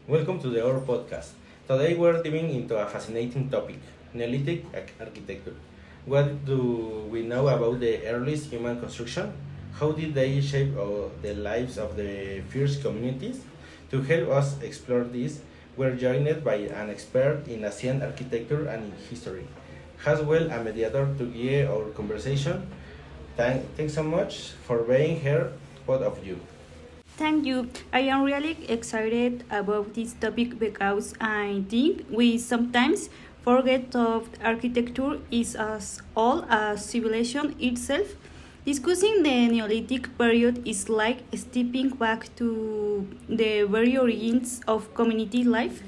Welcome to our podcast. Today we're diving into a fascinating topic, Neolithic architecture. What do we know about the earliest human construction? How did they shape the lives of the first communities? To help us explore this, we're joined by an expert in ancient architecture and in history, as well a mediator to guide our conversation. Thanks so much for being here, both of you. Thank you. I am really excited about this topic because I think we sometimes forget that architecture is as old as civilization itself. Discussing the Neolithic period is like stepping back to the very origins of community life.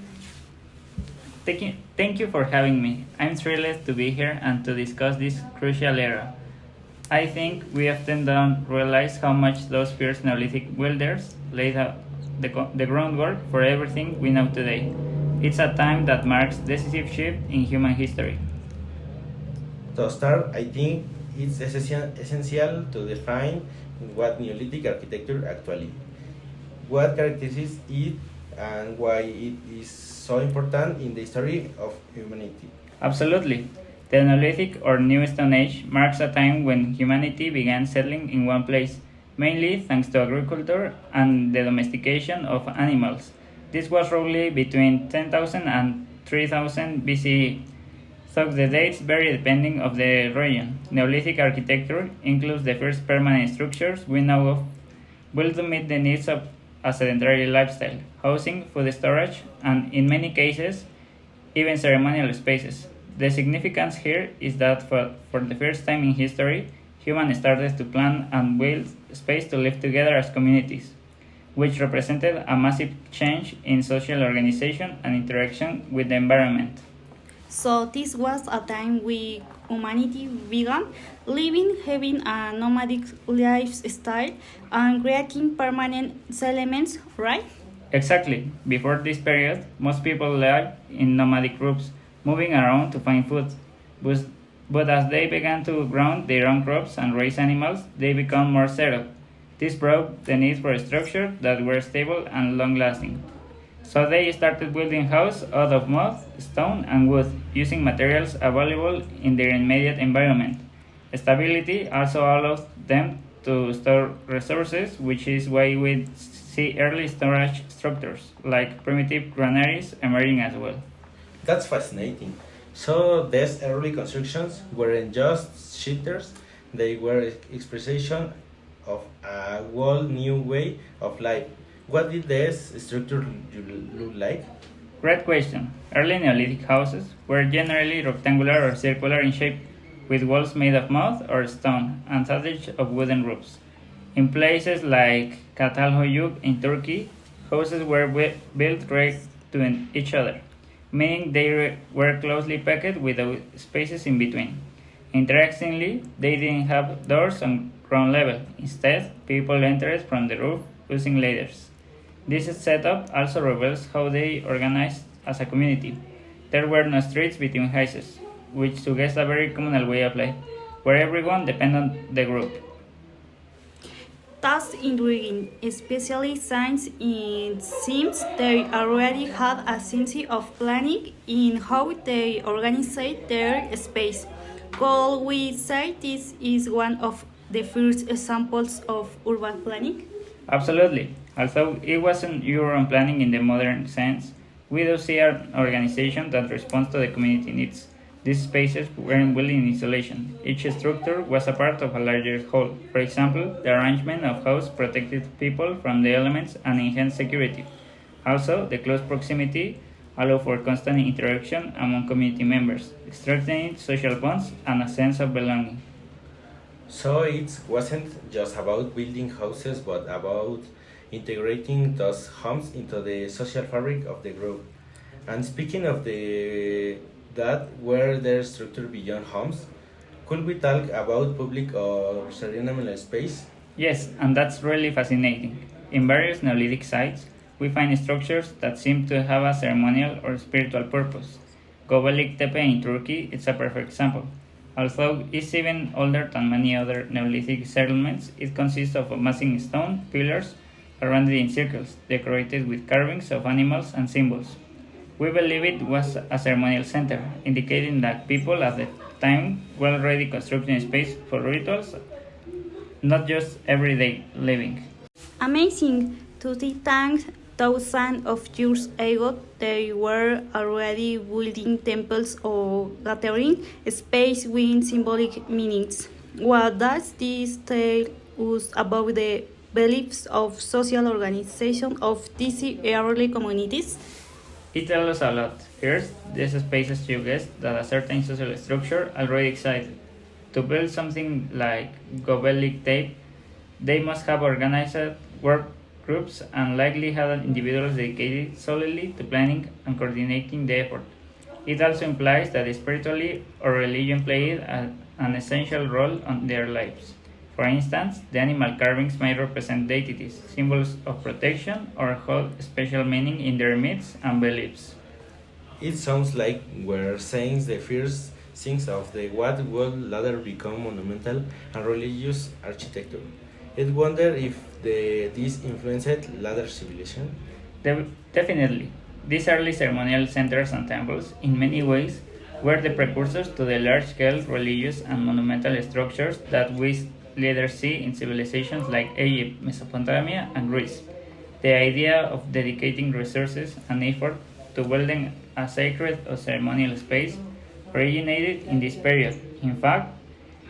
Thank you for having me. I'm thrilled to be here and to discuss this crucial era. I think we often don't realize how much those first Neolithic builders laid out the groundwork for everything we know today. It's a time that marks decisive shift in human history. To start, I think it's essential to define what Neolithic architecture actually, what characterizes it, and why it is so important in the history of humanity. Absolutely. The Neolithic or New Stone Age marks a time when humanity began settling in one place, mainly thanks to agriculture and the domestication of animals. This was roughly between 10,000 and 3000 BCE, though the dates vary depending of the region. Neolithic architecture includes the first permanent structures we know of, built to meet the needs of a sedentary lifestyle, housing, food storage, and in many cases, even ceremonial spaces. The significance here is that for the first time in history, humans started to plan and build space to live together as communities, which represented a massive change in social organization and interaction with the environment. So this was a time when humanity began living, having a nomadic lifestyle, and creating permanent settlements, right? Exactly. Before this period, most people lived in nomadic groups, moving around to find food. But, but as they began to grow their own crops and raise animals, they became more settled. This brought the need for structures that were stable and long-lasting. So they started building houses out of mud, stone, and wood, using materials available in their immediate environment. Stability also allowed them to store resources, which is why we see early storage structures, like primitive granaries, emerging as well. That's fascinating. So these early constructions weren't just shelters; they were expression of a whole new way of life. What did this structure look like? Great question. Early Neolithic houses were generally rectangular or circular in shape, with walls made of mud or stone and thatched of wooden roofs. In places like Catalhoyuk in Turkey, houses were built right to each other, meaning they were closely packed without spaces in between. Interestingly, they didn't have doors on ground level. Instead, people entered from the roof using ladders. This setup also reveals how they organized as a community. There were no streets between houses, which suggests a very communal way of life, where everyone depended on the group. That's intriguing, especially since it seems they already had a sense of planning in how they organized their space. Could we say this is one of the first examples of urban planning? Absolutely. Although it wasn't urban planning in the modern sense, we do see an organization that responds to the community needs. These spaces weren't built in isolation. Each structure was a part of a larger whole. For example, the arrangement of houses protected people from the elements and enhanced security. Also, the close proximity allowed for constant interaction among community members, strengthening social bonds and a sense of belonging. So it wasn't just about building houses, but about integrating those homes into the social fabric of the group. And speaking of the that were their structure beyond homes, could we talk about public or ceremonial space? Yes, and that's really fascinating. In various Neolithic sites, we find structures that seem to have a ceremonial or spiritual purpose. Göbekli Tepe in Turkey is a perfect example. Although it's even older than many other Neolithic settlements, it consists of massive stone pillars surrounded in circles, decorated with carvings of animals and symbols. We believe it was a ceremonial center, indicating that people at the time were already constructing space for rituals, not just everyday living. Amazing to think thousands of years ago they were already building temples or gathering space with symbolic meanings. What does this tell us about the beliefs of social organization of these early communities? It tells us a lot. First, these spaces suggest that a certain social structure already existed. To build something like Gobellic tape, they must have organized work groups and likely had individuals dedicated solely to planning and coordinating the effort. It also implies that spirituality or religion played an essential role in their lives. For instance, the animal carvings may represent deities, symbols of protection, or hold special meaning in their myths and beliefs. It sounds like we're saying the first things of the what would later become monumental and religious architecture. It wonder if this influenced later civilization. Definitely, these early ceremonial centers and temples, in many ways, were the precursors to the large-scale religious and monumental structures that we later see in civilizations like Egypt, Mesopotamia, and Greece. The idea of dedicating resources and effort to building a sacred or ceremonial space originated in this period. In fact,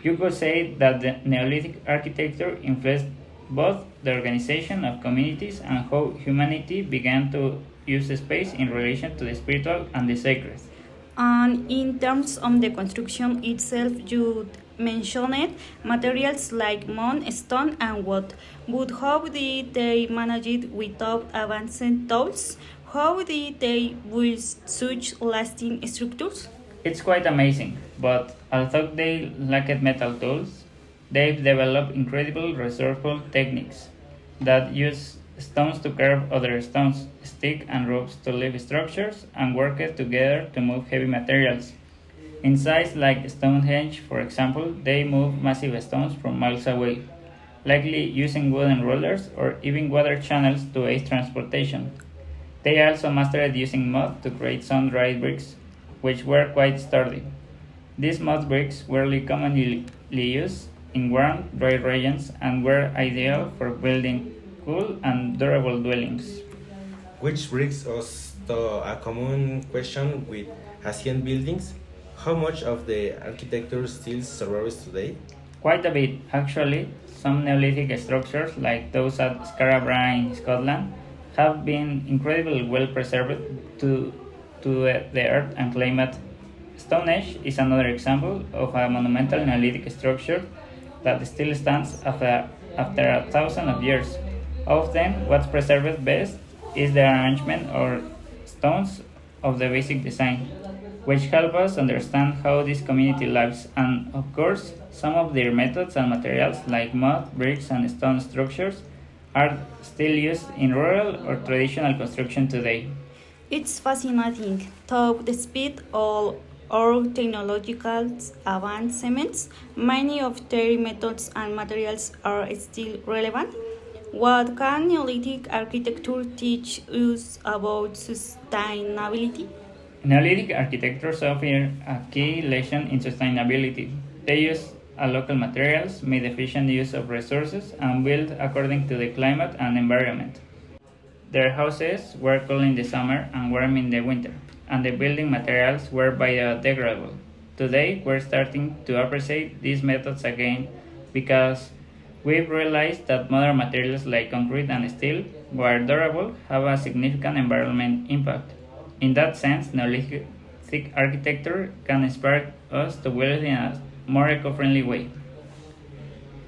you could say that the Neolithic architecture influenced both the organization of communities and how humanity began to use space in relation to the spiritual and the sacred. And in terms of the construction itself, you mentioned materials like mud, stone, and wood. But how did they manage it without advanced tools? How did they build such lasting structures? It's quite amazing, but although they lacked metal tools, they've developed incredible resourceful techniques that use stones to carve other stones, sticks and ropes to lift structures, and work together to move heavy materials. In sites like Stonehenge, for example, they move massive stones from miles away, likely using wooden rollers or even water channels to aid transportation. They also mastered using mud to create sun-dried bricks, which were quite sturdy. These mud bricks were commonly used in warm, dry regions and were ideal for building cool and durable dwellings. Which brings us to a common question with ancient buildings. How much of the architecture still survives today? Quite a bit, actually. Some Neolithic structures, like those at Scarborough in Scotland, have been incredibly well preserved to the earth and climate. Stonehenge is another example of a monumental Neolithic structure that still stands after a thousand of years. Often, what's preserved best is the arrangement or stones of the basic design, which help us understand how this community lives, and of course, some of their methods and materials like mud, bricks, and stone structures are still used in rural or traditional construction today. It's fascinating. Top the speed of our technological advancements, many of their methods and materials are still relevant. What can Neolithic architecture teach us about sustainability? Neolithic architectures offer a key lesson in sustainability. They use local materials, made efficient use of resources, and built according to the climate and environment. Their houses were cool in the summer and warm in the winter, and the building materials were biodegradable. Today, we're starting to appreciate these methods again because we've realized that modern materials like concrete and steel, while durable, have a significant environmental impact. In that sense, Neolithic architecture can inspire us to build in a more eco-friendly way.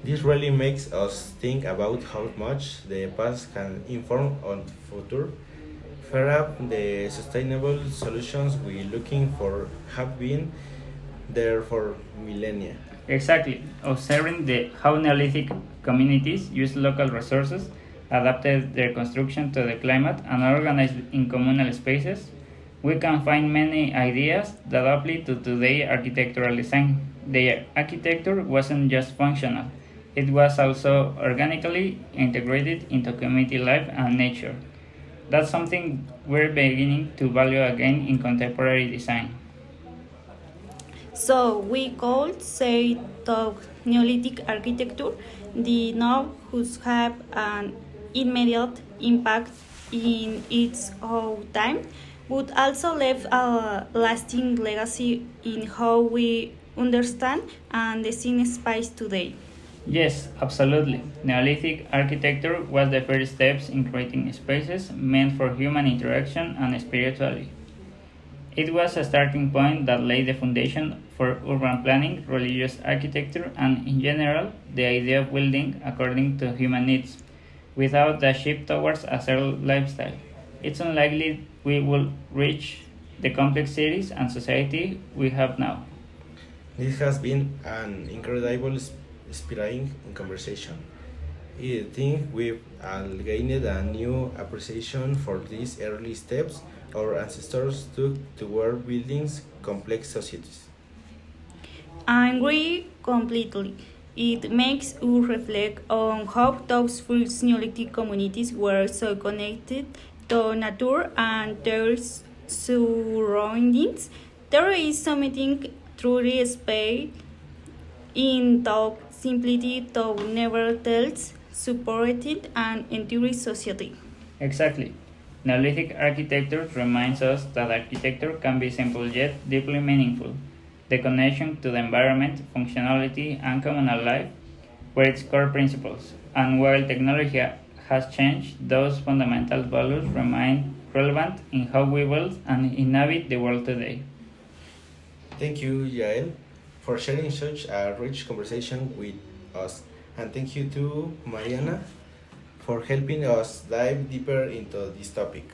This really makes us think about how much the past can inform on the future. Perhaps the sustainable solutions we're looking for have been there for millennia. Exactly. Observing how Neolithic communities used local resources, adapted their construction to the climate, and organized in communal spaces, we can find many ideas that apply to today's architectural design. Their architecture wasn't just functional, It was also organically integrated into community life and nature. That's something we're beginning to value again in contemporary design. So we could say that Neolithic architecture did not just have an immediate impact in its own time, but also left a lasting legacy in how we understand and design space today. Yes, absolutely. Neolithic architecture was the first steps in creating spaces meant for human interaction and spirituality. It was a starting point that laid the foundation for urban planning, religious architecture, and in general, the idea of building according to human needs, without the shift towards a certain lifestyle. It's unlikely we will reach the complex cities and society we have now. This has been an incredible inspiring conversation. I think we've gained a new appreciation for these early steps our ancestors took toward building complex societies. I agree completely. It makes you reflect on how those first Neolithic communities were so connected to nature and their surroundings. There is something truly special in the simplicity that never tells, supported and enduring society. Exactly. Neolithic architecture reminds us that architecture can be simple yet deeply meaningful. The connection to the environment, functionality, and communal life were its core principles, and while technology has changed, those fundamental values remain relevant in how we build and inhabit the world today. Thank you, Yael, for sharing such a rich conversation with us. And thank you to Mariana for helping us dive deeper into this topic.